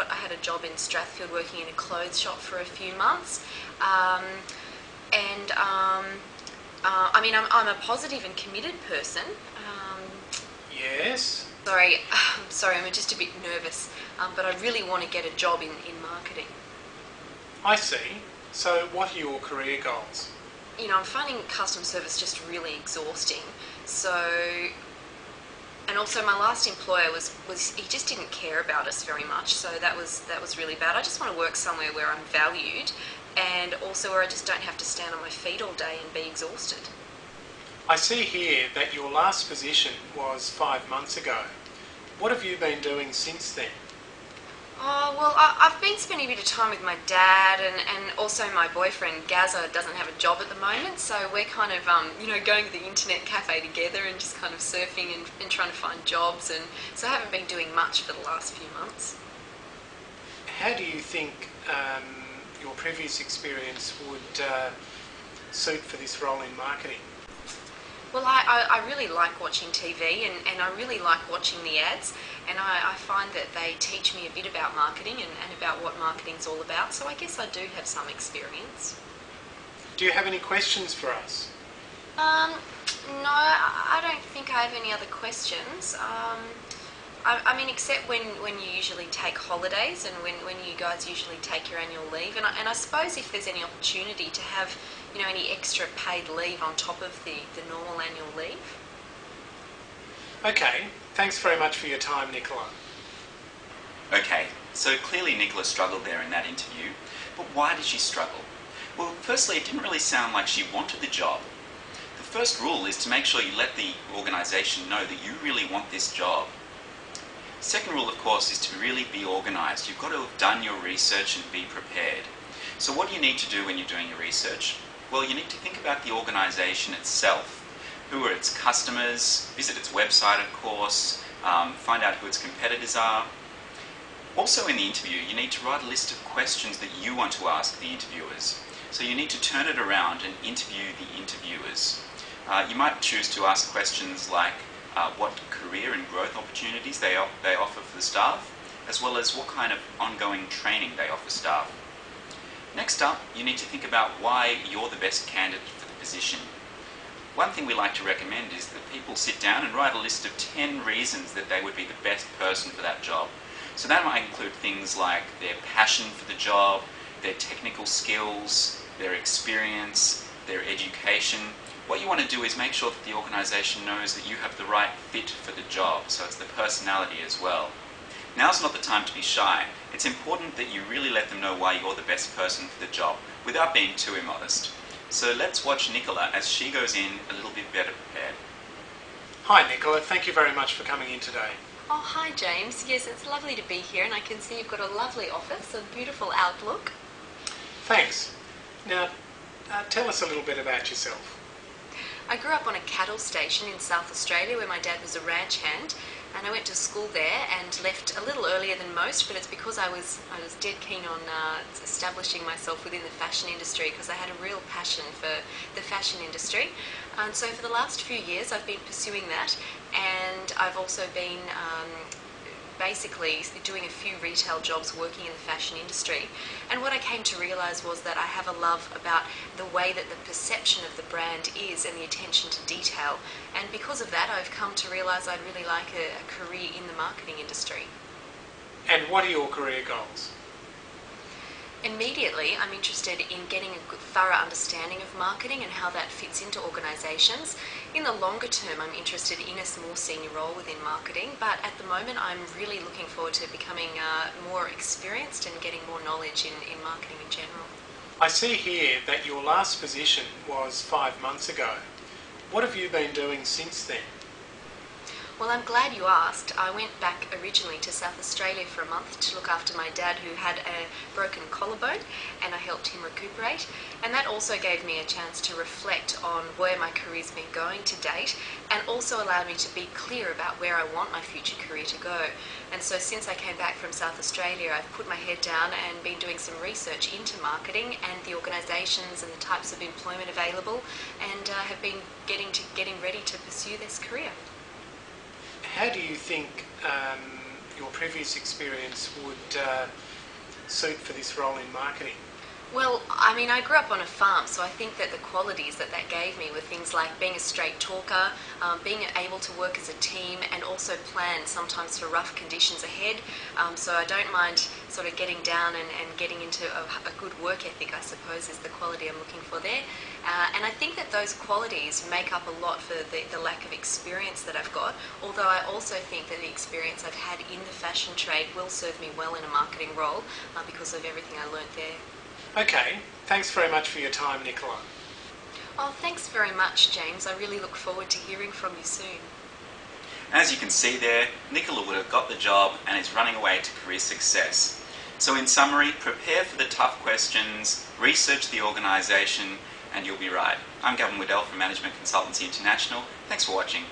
I had a job in Strathfield working in a clothes shop for a few months, I mean, I'm a positive and committed person. Yes? Sorry, I'm just a bit nervous, but I really want to get a job in marketing. I see. So what are your career goals? You know, I'm finding customer service just really exhausting. And also my last employer was he just didn't care about us very much, so that was really bad. I just want to work somewhere where I'm valued, and also where I just don't have to stand on my feet all day and be exhausted. I see here that your last position was 5 months ago. What have you been doing since then? Oh, well, I've been spending a bit of time with my dad, and also my boyfriend, Gazza, doesn't have a job at the moment, so we're kind of, going to the internet cafe together and just kind of surfing and trying to find jobs, and so I haven't been doing much for the last few months. How do you think your previous experience would suit for this role in marketing? Well, I really like watching TV, and I really like watching the ads, and I find that they teach me a bit about marketing and about what marketing's all about, so I guess I do have some experience. Do you have any questions for us? No, I don't think I have any other questions. I mean, except when you usually take holidays and when you guys usually take your annual leave. And I suppose if there's any opportunity to have, any extra paid leave on top of the normal annual leave. Okay, thanks very much for your time, Nicola. Okay, so clearly Nicola struggled there in that interview, but why did she struggle? Well, firstly, it didn't really sound like she wanted the job. The first rule is to make sure you let the organisation know that you really want this job. Second rule, of course, is to really be organised. You've got to have done your research and be prepared. So what do you need to do when you're doing your research? Well, you need to think about the organisation itself. Who are its customers? Visit its website, of course. Find out who its competitors are. Also in the interview, you need to write a list of questions that you want to ask the interviewers. So you need to turn it around and interview the interviewers. You might choose to ask questions like what career and growth opportunities they offer for the staff, as well as what kind of ongoing training they offer staff. Next up, you need to think about why you're the best candidate for the position. One thing we like to recommend is that people sit down and write a list of 10 reasons that they would be the best person for that job. So that might include things like their passion for the job, their technical skills, their experience, their education. What you want to do is make sure that the organisation knows that you have the right fit for the job, so it's the personality as well. Now's not the time to be shy. It's important that you really let them know why you're the best person for the job, without being too immodest. So let's watch Nicola as she goes in a little bit better prepared. Hi Nicola, thank you very much for coming in today. Oh, hi James. Yes, it's lovely to be here, and I can see you've got a lovely office, a beautiful outlook. Thanks. Now, tell us a little bit about yourself. I grew up on a cattle station in South Australia where my dad was a ranch hand, and I went to school there and left a little earlier than most, but it's because I was dead keen on establishing myself within the fashion industry, because I had a real passion for the fashion industry. And so for the last few years I've been pursuing that, and I've also been basically doing a few retail jobs working in the fashion industry. And what I came to realise was that I have a love about the way that the perception of the brand is and the attention to detail. And because of that, I've come to realise I'd really like a career in the marketing industry. And what are your career goals? Immediately, I'm interested in getting a good, thorough understanding of marketing and how that fits into organisations. In the longer term, I'm interested in a more senior role within marketing, but at the moment I'm really looking forward to becoming more experienced and getting more knowledge in marketing in general. I see here that your last position was 5 months ago. What have you been doing since then? Well, I'm glad you asked. I went back originally to South Australia for a month to look after my dad, who had a broken collarbone, and I helped him recuperate. And that also gave me a chance to reflect on where my career's been going to date, and also allowed me to be clear about where I want my future career to go. And so since I came back from South Australia, I've put my head down and been doing some research into marketing and the organisations and the types of employment available, and have been getting ready to pursue this career. How do you think your previous experience would suit for this role in marketing? Well, I mean, I grew up on a farm, so I think that the qualities that gave me were things like being a straight talker, being able to work as a team, and also plan sometimes for rough conditions ahead. So I don't mind sort of getting down and getting into a good work ethic, I suppose, is the quality I'm looking for there. And I think that those qualities make up a lot for the lack of experience that I've got, although I also think that the experience I've had in the fashion trade will serve me well in a marketing role because of everything I learnt there. Okay, thanks very much for your time, Nicola. Oh, thanks very much, James. I really look forward to hearing from you soon. As you can see there, Nicola would have got the job and is running away to career success. So in summary, prepare for the tough questions, research the organisation, and you'll be right. I'm Gavin Waddell from Management Consultancy International. Thanks for watching.